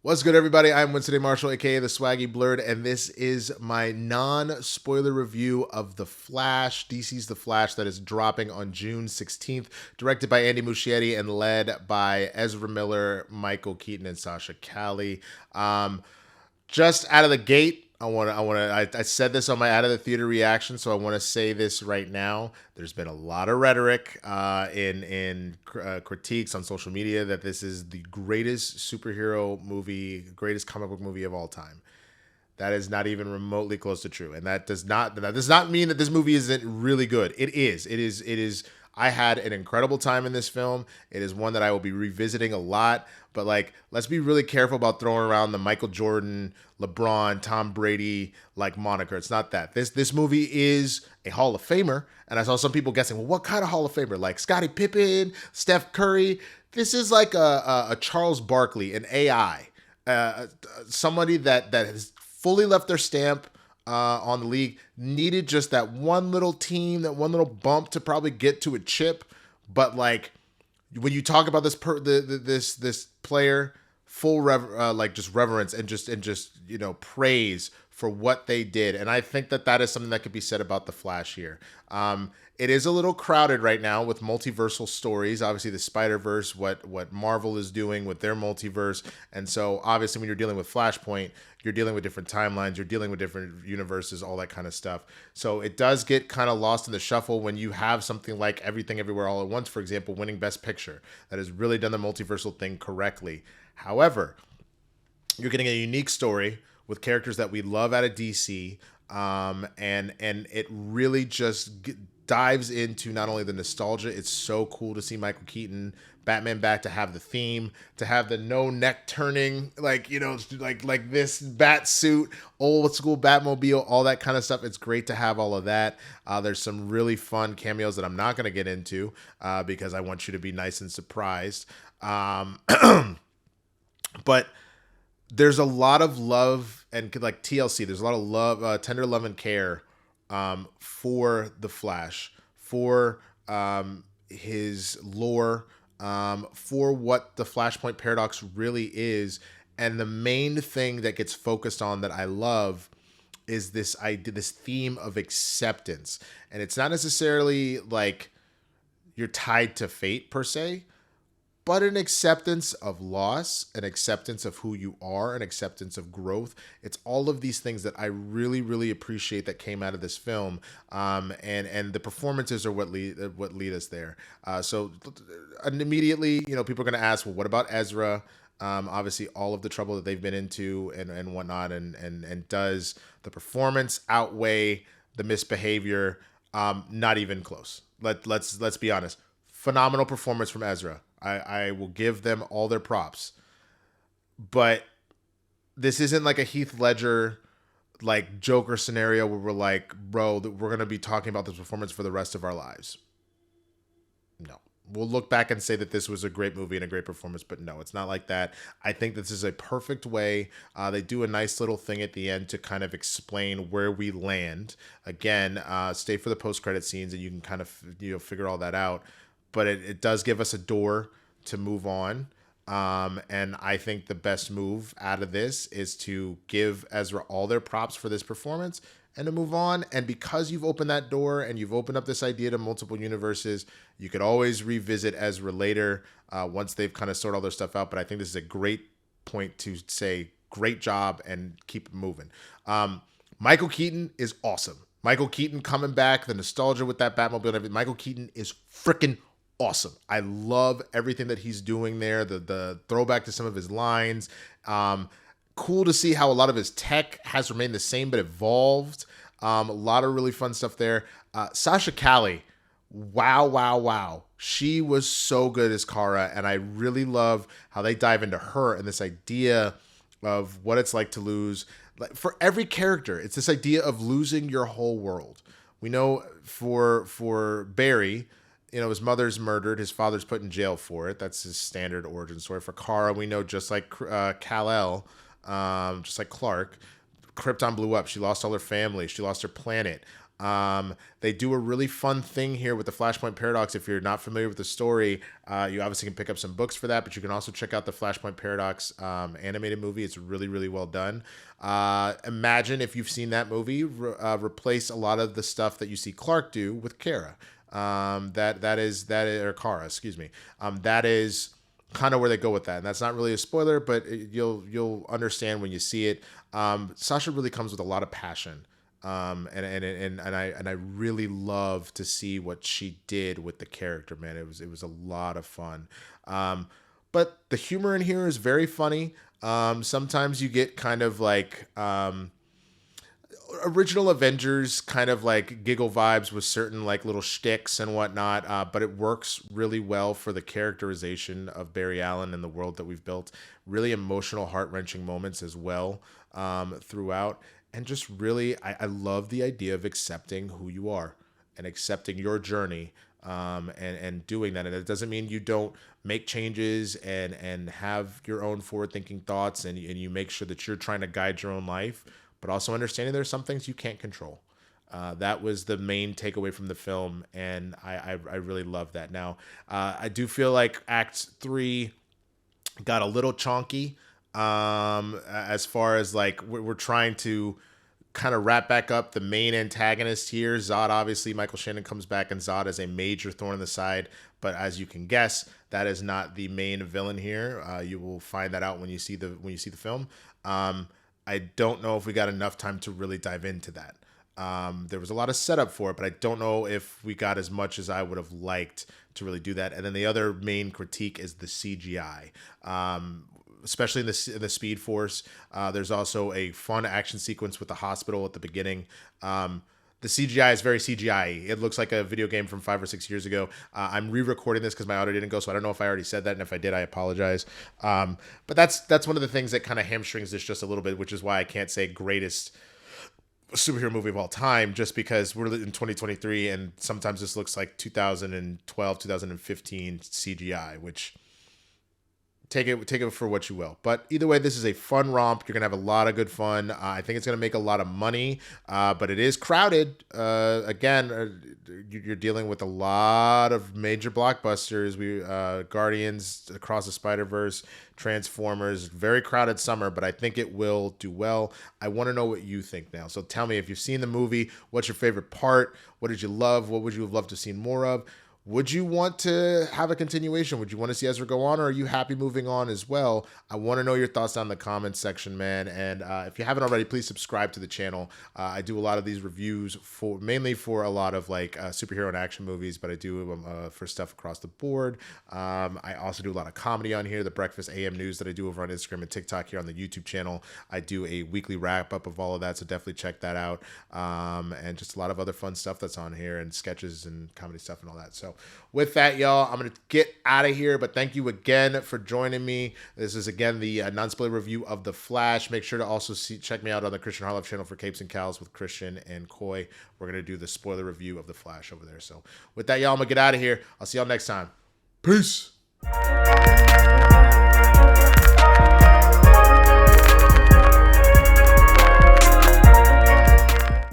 What's good, everybody? I'm Winston A. Marshall, aka the Swaggy Blurred, and this is my non-spoiler review of The Flash, DC's The Flash, that is dropping on June 16th, directed by Andy Muschietti and led by Ezra Miller, Michael Keaton, and Sasha Calle. Just out of the gate, I said this on my out of the theater reaction, so I want to say this right now. There's been a lot of rhetoric in critiques on social media that this is the greatest superhero movie, greatest comic book movie of all time. That is not even remotely close to true, and that does not mean that this movie isn't really good. It is. It is. I had an incredible time in this film. It is one that I will be revisiting a lot. But let's be really careful about throwing around the Michael Jordan, LeBron, Tom Brady moniker. It's not that. This movie is a Hall of Famer, and I saw some people guessing, well, what kind of Hall of Famer? Like Scottie Pippen, Steph Curry. This is like a Charles Barkley, an AI, somebody that has fully left their stamp on the league, needed just that one little team, that one little bump to probably get to a chip. But when you talk about this player, full just reverence and just praise for what they did, and I think that is something that could be said about the Flash here. It is a little crowded right now with multiversal stories. Obviously, the Spider-Verse, what Marvel is doing with their multiverse, and so obviously when you're dealing with Flashpoint, you're dealing with different timelines, you're dealing with different universes, all that kind of stuff. So it does get kind of lost in the shuffle when you have something like Everything Everywhere All at Once, for example, winning Best Picture, that has really done the multiversal thing correctly. However, you're getting a unique story with characters that we love out of DC, and it really just dives into not only the nostalgia. It's so cool to see Michael Keaton, Batman, back, to have the theme, to have the no neck turning, like this bat suit, old school Batmobile, all that kind of stuff. It's great to have all of that. There's some really fun cameos that I'm not going to get into because I want you to be nice and surprised. But there's a lot of love and TLC. There's a lot of love, tender love and care for the Flash, for his lore, for what the Flashpoint paradox really is. And the main thing that gets focused on that I love is this idea, this theme of acceptance. And it's not necessarily like you're tied to fate per se, but an acceptance of loss, an acceptance of who you are, an acceptance of growth. It's all of these things that I really, really appreciate that came out of this film, and the performances are what lead us there. So immediately, people are going to ask, well, what about Ezra? Obviously, all of the trouble that they've been into and whatnot, and does the performance outweigh the misbehavior? Not even close. Let's be honest. Phenomenal performance from Ezra. I will give them all their props. But this isn't like a Heath Ledger, Joker scenario where we're like, bro, we're going to be talking about this performance for the rest of our lives. No. We'll look back and say that this was a great movie and a great performance, but no, it's not like that. I think this is a perfect way. They do a nice little thing at the end to kind of explain where we land. Again, stay for the post-credit scenes and you can kind of figure all that out. But it does give us a door to move on. And I think the best move out of this is to give Ezra all their props for this performance and to move on. And because you've opened that door and you've opened up this idea to multiple universes, you could always revisit Ezra later once they've kind of sorted all their stuff out. But I think this is a great point to say, great job, and keep moving. Michael Keaton is awesome. Michael Keaton coming back, the nostalgia with that Batmobile and everything. Michael Keaton is freaking awesome. I love everything that he's doing there. The throwback to some of his lines. Cool to see how a lot of his tech has remained the same but evolved. A lot of really fun stuff there. Sasha Calle, wow. She was so good as Kara, and I really love how they dive into her and this idea of what it's like to lose. For every character, it's this idea of losing your whole world. We know for Barry, his mother's murdered, his father's put in jail for it. That's his standard origin story. For Kara, we know just like Kal-El, just like Clark, Krypton blew up. She lost all her family. She lost her planet. They do a really fun thing here with the Flashpoint Paradox. If you're not familiar with the story, you obviously can pick up some books for that, but you can also check out the Flashpoint Paradox animated movie. It's really, really well done. Imagine if you've seen that movie, replace a lot of the stuff that you see Clark do with Kara. That is or Kara, excuse me. That is kind of where they go with that, and that's not really a spoiler, but you'll understand when you see it. Sasha really comes with a lot of passion. And I really love to see what she did with the character, man. It was a lot of fun. But the humor in here is very funny. Sometimes you get kind of like original Avengers kind of like giggle vibes with certain like little shticks and whatnot, but it works really well for the characterization of Barry Allen and the world that we've built. Really emotional, heart-wrenching moments as well throughout. And just really, I love the idea of accepting who you are and accepting your journey and doing that. And it doesn't mean you don't make changes and have your own forward-thinking thoughts and you make sure that you're trying to guide your own life, but also understanding there's some things you can't control. That was the main takeaway from the film, and I really love that. Now, I do feel like Act 3 got a little chonky. As far as like we're trying to kind of wrap back up the main antagonist here. Zod, obviously, Michael Shannon comes back, and Zod is a major thorn in the side. But as you can guess, that is not the main villain here. You will find that out when you see the film. I don't know if we got enough time to really dive into that. There was a lot of setup for it, but I don't know if we got as much as I would have liked to really do that. And then the other main critique is the CGI. Especially in the Speed Force. There's also a fun action sequence with the hospital at the beginning. The CGI is very CGI. It looks like a video game from 5 or 6 years ago. I'm re-recording this because my audio didn't go, so I don't know if I already said that, and if I did, I apologize. But that's one of the things that kind of hamstrings this just a little bit, which is why I can't say greatest superhero movie of all time, just because we're in 2023, and sometimes this looks like 2012, 2015 CGI, which... Take it for what you will. But either way, this is a fun romp. You're going to have a lot of good fun. I think it's going to make a lot of money, but it is crowded. Again, you're dealing with a lot of major blockbusters. Guardians, Across the Spider-Verse, Transformers, very crowded summer, but I think it will do well. I want to know what you think now. So tell me, if you've seen the movie, what's your favorite part? What did you love? What would you have loved to have seen more of? Would you want to have a continuation? Would you want to see Ezra go on, or are you happy moving on as well? I want to know your thoughts down in the comments section, man. And if you haven't already, please subscribe to the channel. I do a lot of these reviews mainly for a lot of like superhero and action movies, but I do them for stuff across the board. I also do a lot of comedy on here, the Breakfast AM News that I do over on Instagram and TikTok here on the YouTube channel. I do a weekly wrap up of all of that, so definitely check that out. And just a lot of other fun stuff that's on here, and sketches and comedy stuff and all that. So with that, y'all, I'm going to get out of here, but thank you again for joining me. This is, again, the non-spoiler review of The Flash. Make sure to also check me out on the Christian Harloff channel for Capes and Cals with Christian and Coy. We're going to do the spoiler review of The Flash over there. So with that, y'all, I'm going to get out of here. I'll see y'all next time. Peace.